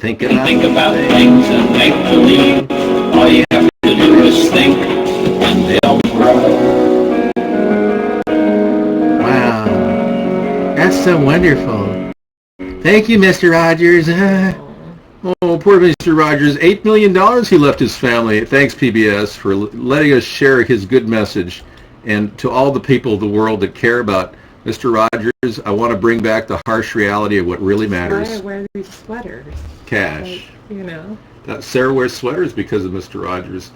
Think about things and make believe. All you have to do is think and they'll grow. Wow. That's so wonderful. Thank you, Mr. Rogers. Oh, poor Mr. Rogers. $8 million he left his family. Thanks, PBS, for letting us share his good message. And to all the people of the world that care about Mr. Rogers, I want to bring back the harsh reality of what really matters. Why I wear these sweaters? Cash. Like, Sarah wears sweaters because of Mr. Rogers.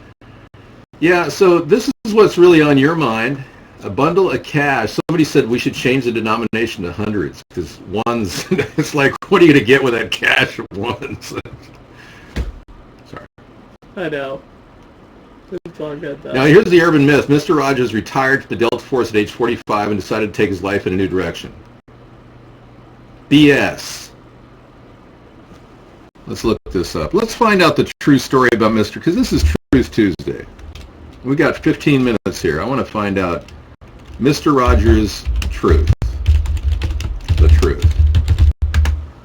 Yeah, so this is what's really on your mind. A bundle of cash. Somebody said we should change the denomination to hundreds because ones, it's like, what are you going to get with that cash of ones? Sorry. I know. It's all good, though. Now, here's the urban myth. Mr. Rogers retired from the Delta Force at age 45 and decided to take his life in a new direction. BS. Let's look this up. Let's find out the true story about Mr. Because this is Truth Tuesday. We got 15 minutes here. I want to find out Mr. Rogers' truth. The truth.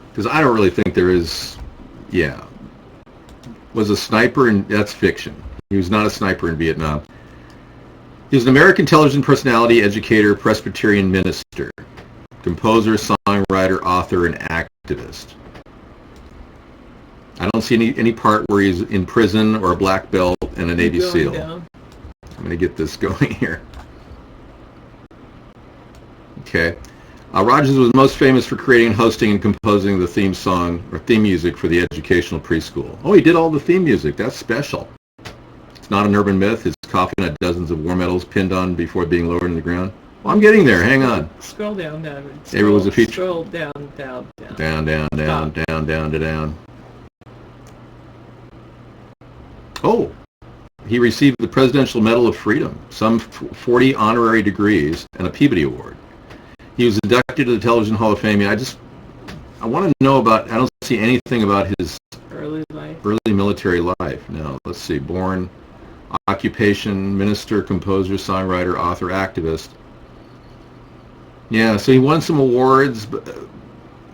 Because I don't really think there is, was a sniper, and that's fiction. He was not a sniper in Vietnam. He was an American television personality, educator, Presbyterian minister, composer, songwriter, author, and activist. I don't see any part where he's in prison or a black belt and a Navy SEAL. Down. I'm going to get this going here. Okay. Rogers was most famous for creating, hosting, and composing the theme song or theme music for the educational preschool. Oh, he did all the theme music. That's special. It's not an urban myth. His coffin had dozens of war medals pinned on before being lowered in the ground. Well, I'm getting there. Hang on. Scroll down. It was a feature. Scroll down. Down. Oh, he received the Presidential Medal of Freedom, some 40 honorary degrees, and a Peabody Award. He was inducted to the Television Hall of Fame. I want to know about, I don't see anything about his early military life. No, let's see. Born, occupation, minister, composer, songwriter, author, activist. Yeah, so he won some awards, but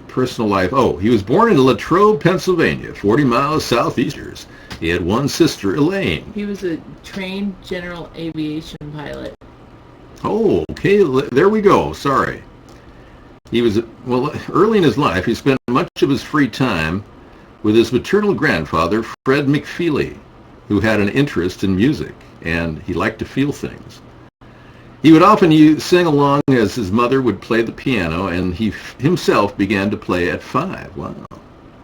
personal life. Oh, he was born in Latrobe, Pennsylvania, 40 miles southeasters. He had one sister, Elaine. He was a trained general aviation pilot. Oh, okay, there we go. Sorry. He was, early in his life, he spent much of his free time with his maternal grandfather, Fred McFeely, who had an interest in music, and he liked to feel things. He would often sing along as his mother would play the piano, and he himself began to play at 5. Wow.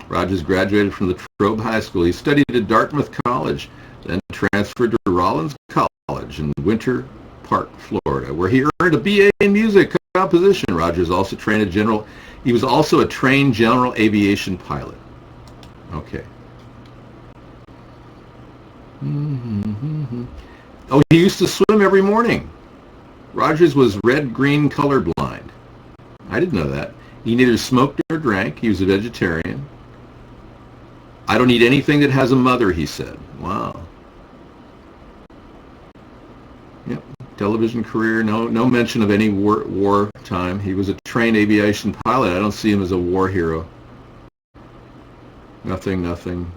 Rogers graduated from Latrobe High School. He studied at Dartmouth College, then transferred to Rollins College in Winter Park, Florida, where he earned a BA in music composition. Rogers also he was also a trained general aviation pilot. Okay. Oh, he used to swim every morning. Rogers was red-green colorblind. I didn't know that. He neither smoked nor drank. He was a vegetarian. I don't eat anything that has a mother, he said. Wow. Yep. Television career, no mention of any war time. He was a trained aviation pilot. I don't see him as a war hero. Nothing.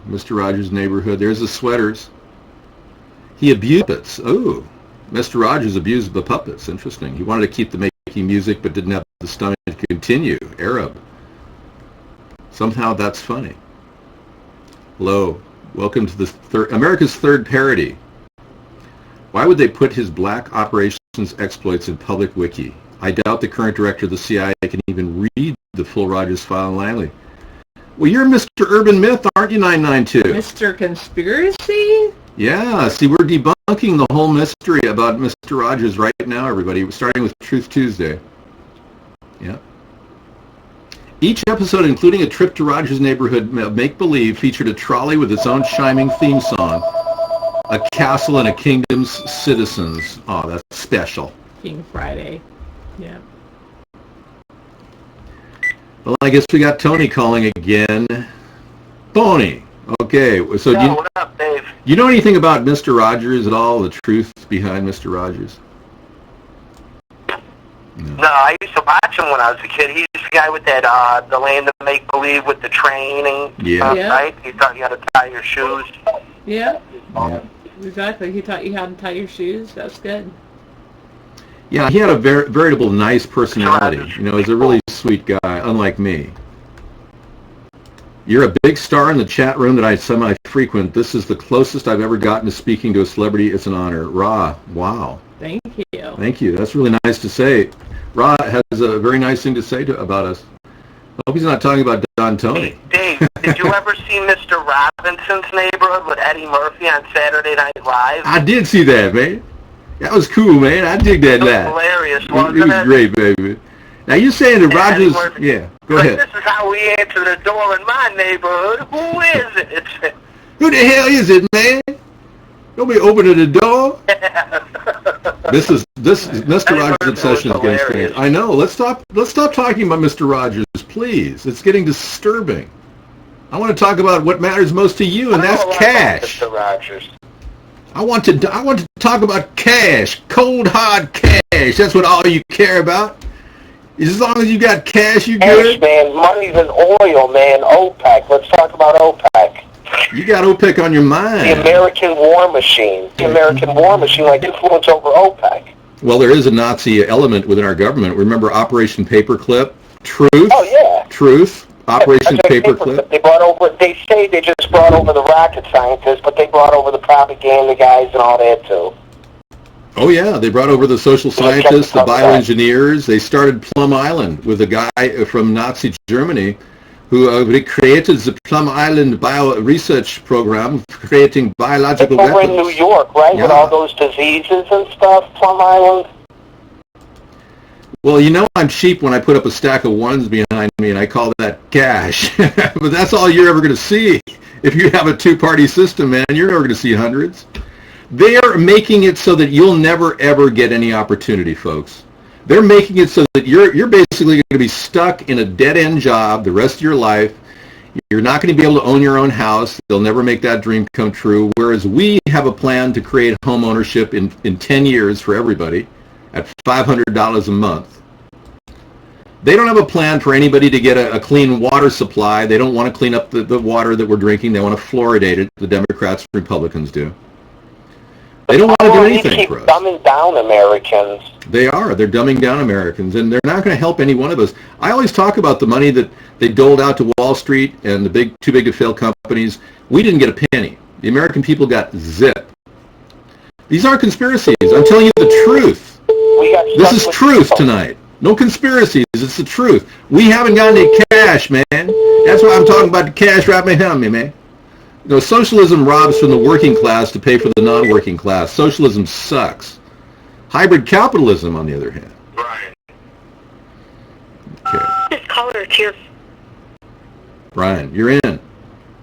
Mr. Rogers' neighborhood. There's the sweaters. He abused puppets. Oh, Mr. Rogers abused the puppets. Interesting. He wanted to keep the making music, but didn't have the stomach to continue. Arab. Somehow that's funny. Hello. Welcome to the America's third parody. Why would they put his black operations exploits in public wiki? I doubt the current director of the CIA can even read the full Rogers file in Langley. Well, you're Mr. Urban Myth, aren't you, 992? Mr. Conspiracy? Yeah, see, we're debunking the whole mystery about Mr. Rogers right now, everybody, starting with Truth Tuesday. Yeah. Each episode, including a trip to Rogers' neighborhood of make-believe, featured a trolley with its own chiming theme song, a castle and a kingdom's citizens. Oh, that's special. King Friday. Yeah. Well, I guess we got Tony calling again. Tony. Okay, so what up, Dave? You know anything about Mr. Rogers at all? The truth behind Mr. Rogers? No, I used to watch him when I was a kid. He's He's the guy with that, the land of make-believe with the training, Yeah. right? He taught you how to tie your shoes. Yeah, Yeah. exactly. He taught you how to tie your shoes. That's good. Yeah, he had a veritable nice personality. You know, he's a really sweet guy, unlike me. You're a big star in the chat room that I semi-frequent. This is the closest I've ever gotten to speaking to a celebrity. It's an honor. Ra, wow. Thank you. Thank you. That's really nice to say. Ra has a very nice thing to say about us. I hope he's not talking about Don Tony. Hey, Dave, did you ever see Mr. Robinson's Neighborhood with Eddie Murphy on Saturday Night Live? I did see that, man. That was cool, man. I dig that. It was hilarious, wasn't it? It was great, baby. Now you're saying that Rogers... Yeah, go ahead. This is how we answer the door in my neighborhood. Who is it? Who the hell is it, man? Don't be opening the door. This Mr. Rogers' obsession is getting strange. I know. Let's stop talking about Mr. Rogers, please. It's getting disturbing. I want to talk about what matters most to you, and that's cash. Mr. Rogers. I want to talk about cash, cold hard cash. That's what all you care about. As long as you got cash, you good. Man, money's in oil, man. OPEC. Let's talk about OPEC. You got OPEC on your mind. The American war machine. The American war machine, like influence over OPEC. Well, there is a Nazi element within our government. Remember Operation Paperclip? Truth? Oh, yeah. Truth? Operation Paperclip? They brought over, they say they just brought over the rocket scientists, but they brought over the propaganda guys and all that, too. Oh, yeah. They brought over the social scientists, the bioengineers. They started Plum Island with a guy from Nazi Germany who created the Plum Island Bio Research Program, creating biological weapons. Over in New York, right, with all those diseases and stuff, Plum Island? Well, you know I'm cheap when I put up a stack of ones behind me, and I call that cash. But that's all you're ever going to see. If you have a two-party system, man, you're never going to see hundreds. They are making it so that you'll never, ever get any opportunity, folks. They're making it so that you're basically going to be stuck in a dead-end job the rest of your life. You're not going to be able to own your own house. They'll never make that dream come true. Whereas we have a plan to create home ownership in 10 years for everybody at $500 a month. They don't have a plan for anybody to get a clean water supply. They don't want to clean up the water that we're drinking. They want to fluoridate it. The Democrats and Republicans do. They don't want to do anything for us. They're dumbing down Americans. They are. They're dumbing down Americans, and they're not going to help any one of us. I always talk about the money that they doled out to Wall Street and the too big to fail companies. We didn't get a penny. The American people got zip. These aren't conspiracies. I'm telling you the truth. This is truth tonight. No conspiracies. It's the truth. We haven't gotten any cash, man. That's why I'm talking about the cash right behind me, man. You know, socialism robs from the working class to pay for the non-working class. Socialism sucks. Hybrid capitalism, on the other hand. Right. Okay. This caller is here. Brian, you're in.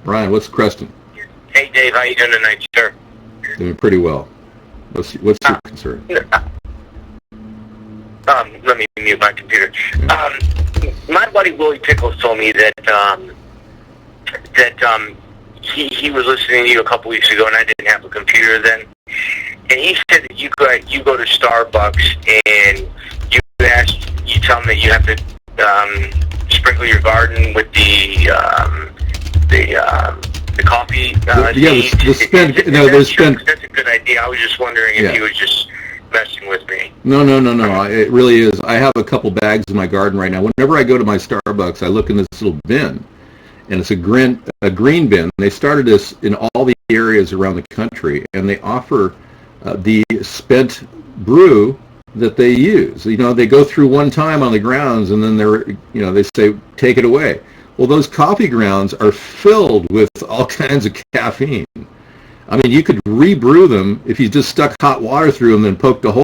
Brian, what's the question? Hey, Dave, how you doing tonight, sir? Doing pretty well. What's your concern? Let me mute my computer. My buddy Willie Pickles told me that he was listening to you a couple weeks ago, and I didn't have a computer then. And he said that you go to Starbucks and you tell them that you have to sprinkle your garden with the coffee. That's a good idea. I was just wondering if he was just messing with me. No. It really is. I have a couple bags in my garden right now. Whenever I go to my Starbucks, I look in this little bin, and it's a green bin. They started this in all the areas around the country, and they offer the spent brew that they use. You know, they go through one time on the grounds, and then they say, take it away. Well, those coffee grounds are filled with all kinds of caffeine. I mean, you could rebrew them if you just stuck hot water through them and poked a hole